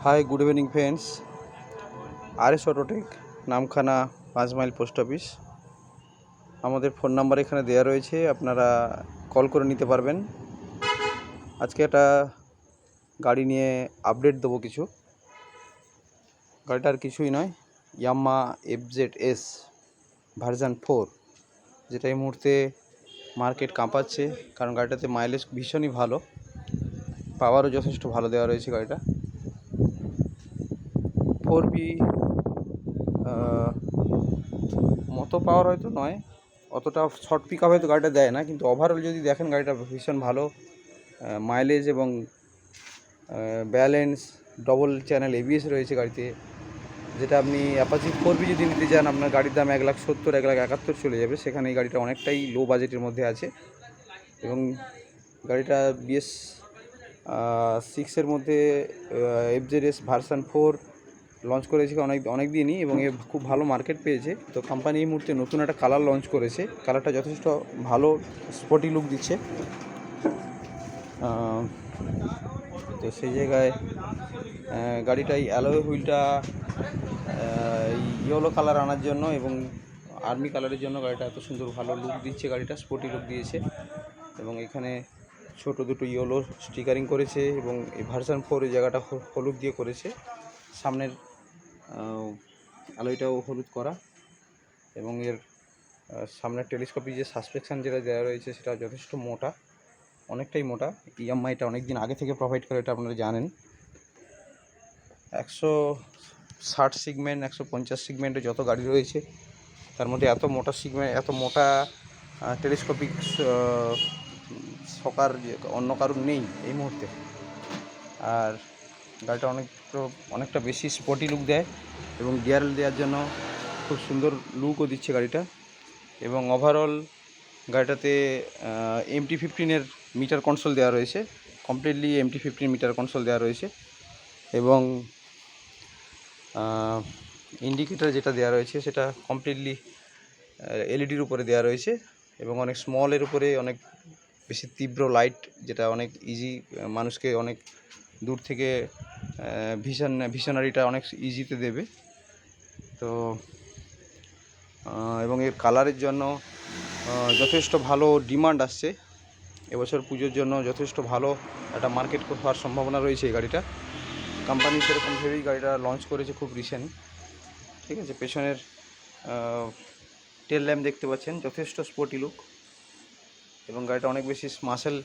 Hi good evening friends. RS Autotech Namkhana 5 mile post office. আমাদের phone number এখানে দেওয়া রয়েছে, আপনারা কল করে নিতে পারবেন। আজকে একটা গাড়ি নিয়ে আপডেট দেবো কিছু। গাড়িটার কিছুই নয়, ইয়ামাহা FZS ভার্সন 4, যেটা এই মুহূর্তে মার্কেট কাঁপাচ্ছে, কারণ গাড়িটাতে মাইলেজ ভীষণই ভালো, পাওয়ারও যথেষ্ট ভালো দেওয়া রয়েছে। গাড়িটা 4B মতো পাওয়ার হয়তো নয়, অতটা শর্ট পিক আপ হয়তো গাড়িটা দেয় না, কিন্তু ওভারঅল যদি দেখেন গাড়িটা ভীষণ ভালো মাইলেজ এবং ব্যালেন্স, ডবল চ্যানেল ABS রয়েছে গাড়িতে। যেটা আপনি অ্যাপাচি 4B যদি নিতে চান, আপনার গাড়ির দাম 1,70,000 1,71,000 চলে যাবে। সেখানে এই গাড়িটা অনেকটাই লো বাজেটের মধ্যে আছে, এবং গাড়িটা BS6 মধ্যে FZS ভার্সন 4 লঞ্চ করেছে অনেক দিনই, এবং এ খুব ভালো মার্কেট পেয়েছে। তো কোম্পানি এই মুহূর্তে নতুন একটা কালার লঞ্চ করেছে। কালারটা যথেষ্ট ভালো স্পটি লুক দিচ্ছে। তো সেই জায়গায় গাড়িটাই অ্যালয় হুইলটা ইয়েলো কালার আনার জন্য এবং আর্মি কালারের জন্য গাড়িটা এত সুন্দর ভালো লুক দিচ্ছে। গাড়িটা স্পটি লুক দিয়েছে, এবং এখানে ছোট দুটো ইয়েলো স্টিকারিং করেছে, এবং এই ভার্সন 4 এই জায়গাটা হলুদ দিয়ে করেছে। সামনের অ্যালয়টাও হলুদ করা, এবং এর সামনের টেলিস্কোপিক যে সাসপেকশান যেটা দেওয়া রয়েছে সেটা যথেষ্ট মোটা, অনেকটাই মোটা। ইয়ামাহা এটা অনেক দিন আগে থেকে প্রোভাইড করে, এটা আপনারা জানেন। 160 সিগমেন্ট 150 সিগমেন্টে যত গাড়ি রয়েছে তার মধ্যে এত মোটা সিগমেন্ট, এত মোটা টেলিস্কোপিক সকার অন্য কারোর নেই এই মুহূর্তে। আর গাড়িটা অনেকটা বেশি স্পটি লুক দেয়, এবং ডিআরএল দেওয়ার জন্য খুব সুন্দর লুকও দিচ্ছে গাড়িটা। এবং ওভারঅল গাড়িটাতে MT-15 মিটার কনসোল দেওয়া রয়েছে, কমপ্লিটলি MT-15 মিটার কনসোল দেওয়া রয়েছে। এবং ইন্ডিকেটার যেটা দেওয়া রয়েছে সেটা কমপ্লিটলি এলইডির উপরে দেওয়া রয়েছে, এবং অনেক স্মলের উপরে অনেক বেশি তীব্র লাইট, যেটা অনেক ইজি, মানুষকে অনেক দূর থেকে ভিশনারিটা অনেক ইজিতে দেবে। তো এবং এর কালারের জন্য যথেষ্ট ভালো ডিমান্ড আসছে। এবছর পুজোর জন্য যথেষ্ট ভালো একটা মার্কেট হওয়ার সম্ভাবনা রয়েছে এই গাড়িটা। কোম্পানি সেরকম ভেবেই গাড়িটা লঞ্চ করেছে খুব রিসেন্ট। ঠিক আছে, পেছনের টেল ল্যাম্প দেখতে পাচ্ছেন, যথেষ্ট স্পোর্টি লুক, এবং গাড়িটা অনেক বেশি মাসেল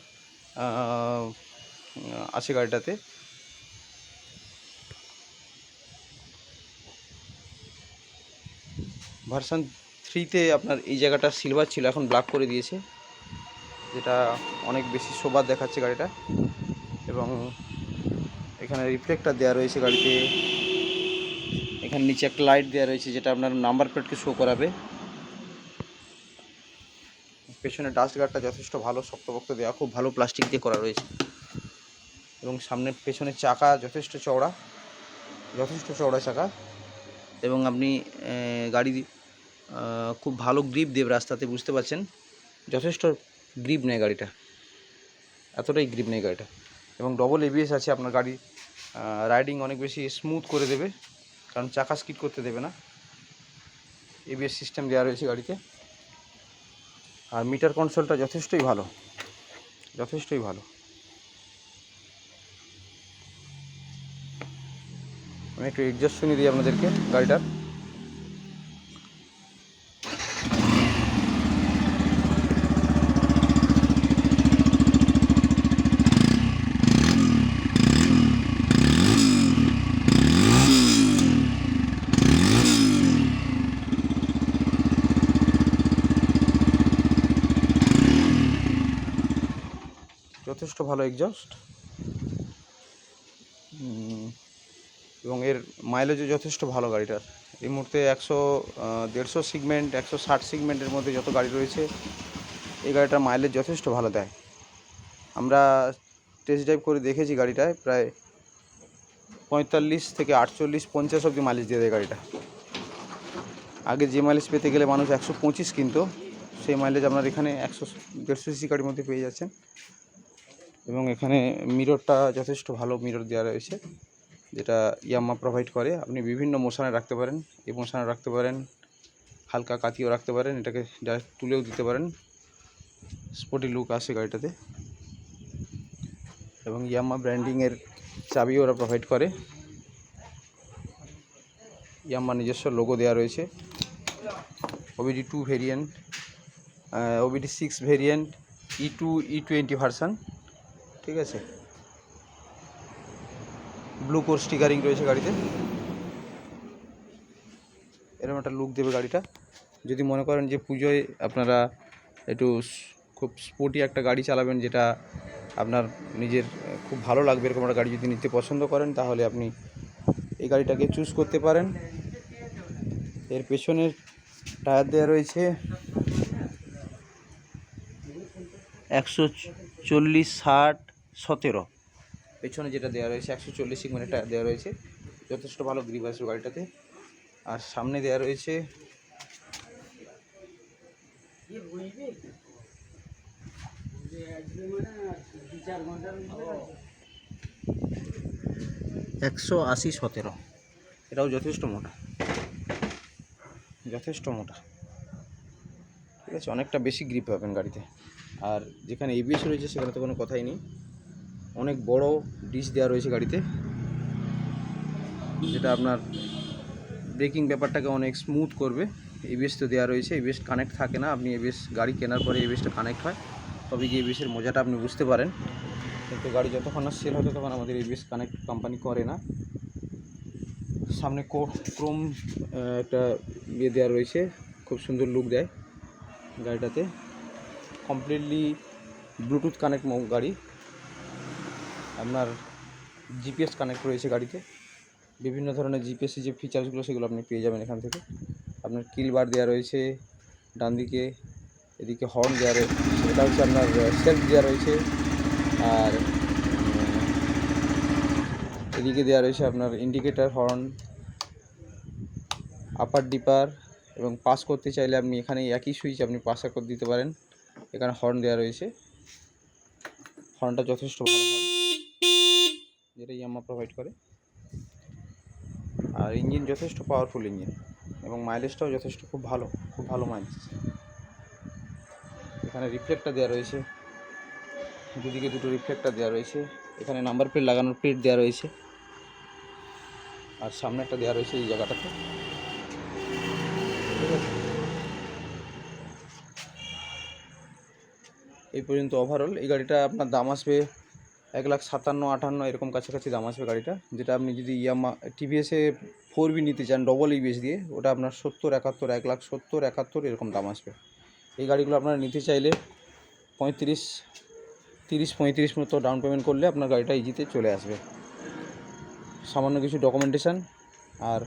আছে গাড়িটাতে। ভার্সন 3-তে আপনার এই জায়গাটা সিলভার ছিল, এখন ব্ল্যাক করে দিয়েছে, যেটা অনেক বেশি শোভা দেখাচ্ছে গাড়িটা। এবং এখানে রিফ্লেক্টার দেওয়া রয়েছে গাড়িতে। এখানে নিচে একটা লাইট দেওয়া রয়েছে, যেটা আপনার নাম্বার প্লেটকে শো করাবে। পেছনে ডাস্ট গার্ডটা যথেষ্ট ভালো শক্তপোক্ত দেওয়া, খুব ভালো প্লাস্টিক দিয়ে করা রয়েছে। এবং সামনে পেছনের চাকা যথেষ্ট চওড়া চাকা, এবং আপনি গাড়ি খুব ভালো গ্রিপ দেবে রাস্তাতে, বুঝতে পারছেন। যথেষ্ট গ্রিপ নেয় গাড়িটা, এতটাই গ্রিপ নেয় গাড়িটা। এবং ডবল ABS আছে, আপনার গাড়ি রাইডিং অনেক বেশি স্মুথ করে দেবে, কারণ চাকা স্কিড করতে দেবে না। ABS সিস্টেম দেওয়া রয়েছে গাড়িতে। আর মিটার কনসোলটা যথেষ্টই ভালো। আমি একটু এক্সজস্ট শুনিয়ে দিই আপনাদেরকে গাড়িটার। যথেষ্ট ভালো এক্সজস্ট, এবং এর মাইলেজও যথেষ্ট ভালো গাড়িটার। এই মুহূর্তে 150 সিগমেন্ট 160 সিগমেন্টের মধ্যে যত গাড়ি রয়েছে, এই গাড়িটার মাইলেজ যথেষ্ট ভালো দেয়। আমরা টেস্ট ড্রাইভ করে দেখেছি, গাড়িটায় প্রায় 45 থেকে 48 50 অবধি মাইলেজ দিয়ে দেয় গাড়িটা। আগে যে মাইলেজ পেতে গেলে মানুষ 125 কিনতো, সেই মাইলেজ আপনার এখানে 150 সিসি গাড়ির মধ্যে পেয়ে যাচ্ছেন। এবং এখানে মিররটা যথেষ্ট ভালো মিরর দেওয়া রয়েছে, যেটা ইয়ামাহা প্রোভাইড করে। আপনি বিভিন্ন মোশনে রাখতে পারেন, ইমোশনে রাখতে পারেন, হালকা কাতিও রাখতে পারেন, এটাকে ডাইরেক্ট তুলেও দিতে পারেন। স্পোর্টি লুক আসে গাড়িটাতে। এবং ইয়ামাহা ব্র্যান্ডিংয়ের চাবিও ওরা প্রোভাইড করে। ইয়ামাহা নিজস্ব লোগো দেওয়া রয়েছে। OBD2 variant, OBD6 variant, E2 E20 version, ঠিক আছে। ব্লু কোর স্টিকারিং রয়েছে গাড়িতে। এরকম একটা লুক দেবে গাড়িটা। যদি মনে করেন যে পুজোয় আপনারা একটু খুব স্পোর্টি একটা গাড়ি চালাবেন, যেটা আপনার নিজের খুব ভালো লাগবে, এরকম একটা গাড়ি যদি নিতে পছন্দ করেন, তাহলে আপনি এই গাড়িটাকে চুজ করতে পারেন। এর পেছনের টায়ার দেওয়া রয়েছে 140/60/17। পেছনে যেটা দেওয়া রয়েছে 140 সিগমেন্টের টায়ার দেওয়া রয়েছে, যথেষ্ট ভালো গ্রিপ আসবে গাড়িটাতে। আর সামনে দেওয়া রয়েছে 180/17। এটাও যথেষ্ট মোটা, ঠিক আছে। অনেকটা বেশি গ্রিপ পাবেন গাড়িতে। আর যেখানে ABS রয়েছে সেখানে তো কোনো কথাই নেই। অনেক বড় ডিশ দেওয়া রয়েছে গাড়িতে, যেটা আপনার ব্রেকিং ব্যাপারটাকে অনেক স্মুথ করবে। ABS তো দেওয়া রয়েছে, ABS কানেক্ট থাকে না। আপনি ABS গাড়ি কেনার পরে ABSটা কানেক্ট হয়, তবে কি ABSের মজাটা আপনি বুঝতে পারেন। কিন্তু গাড়ি যতক্ষণ না সেল হয় ততক্ষণ আমাদের ABS কানেক্ট কোম্পানি করে না। সামনে ক্রোম একটা ইয়ে দেওয়া রয়েছে, খুব সুন্দর লুক দেয় গাড়িটাতে। কমপ্লিটলি ব্লুটুথ কানেক্ট গাড়ি। আপনার GPS কানেক্ট রয়েছে গাড়িতে। বিভিন্ন ধরনের GPS যে ফিচার্সগুলো সেগুলো আপনি পেয়ে যাবেন এখান থেকে। আপনার কিল বার দেওয়া রয়েছে ডান দিকে, এদিকে হর্ন দেওয়া রয়েছে, এটা হচ্ছে আপনার সেলফ দেওয়া রয়েছে। আর এদিকে দেওয়া রয়েছে আপনার ইন্ডিকেটার, হর্ন, আপার ডিপার। এবং পাস করতে চাইলে আপনি এখানে একই সুইচ আপনি পাস করে দিতে পারেন। এখানে হর্ন দেওয়া রয়েছে, হর্নটা যথেষ্ট ভালো হর্ন, যেটা ইয়ামাহা প্রোভাইড করে। আর ইঞ্জিন যথেষ্ট পাওয়ারফুল ইঞ্জিন, এবং মাইলেজটাও যথেষ্ট খুব ভালো মাইলেজ। এখানে রিফ্লেক্টর দেওয়া রয়েছে, দুদিকে দুটো রিফ্লেক্টর দেওয়া রয়েছে। এখানে নাম্বার প্লেট লাগানোর প্লেট দেওয়া রয়েছে, আর সামনে একটা দেওয়া রয়েছে এই জায়গাটাতে, ঠিক আছে। এই পর্যন্ত ওভারঅল এই গাড়িটা আপনার দাম আসবে 1,57,58 এরকম কাছাকাছি দাম আসবে গাড়িটা। যেটা আপনি যদি ইয়ামাহা TVS-এ 4B নিতে চান ডবল ABS দিয়ে, ওটা আপনার 70-71, 1,70,71 এরকম দাম আসবে। এই গাড়িগুলো আপনারা নিতে চাইলে 30-35 মতো ডাউন পেমেন্ট করলে আপনার গাড়িটা ইজিতে চলে আসবে। সামান্য কিছু ডকুমেন্টেশন আর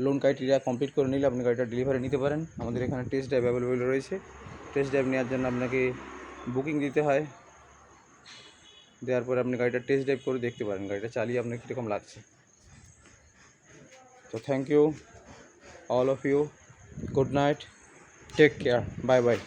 লোন ক্রাইটেরিয়া কমপ্লিট করে নিলে আপনি গাড়িটা ডেলিভারি নিতে পারেন। আমাদের এখানে টেস্ট ড্রাইভ অ্যাভেলেবেল রয়েছে। টেস্ট ড্রাইভ নেওয়ার জন্য আপনাকে বুকিং দিতে হয়। দেওয়ার পরে আপনি গাড়িটা টেস্ট ড্রাইভ করে দেখতে পারেন গাড়িটা চালিয়ে আপনার কীরকম লাগছে। তো thank you all of you, good night, take care, bye by.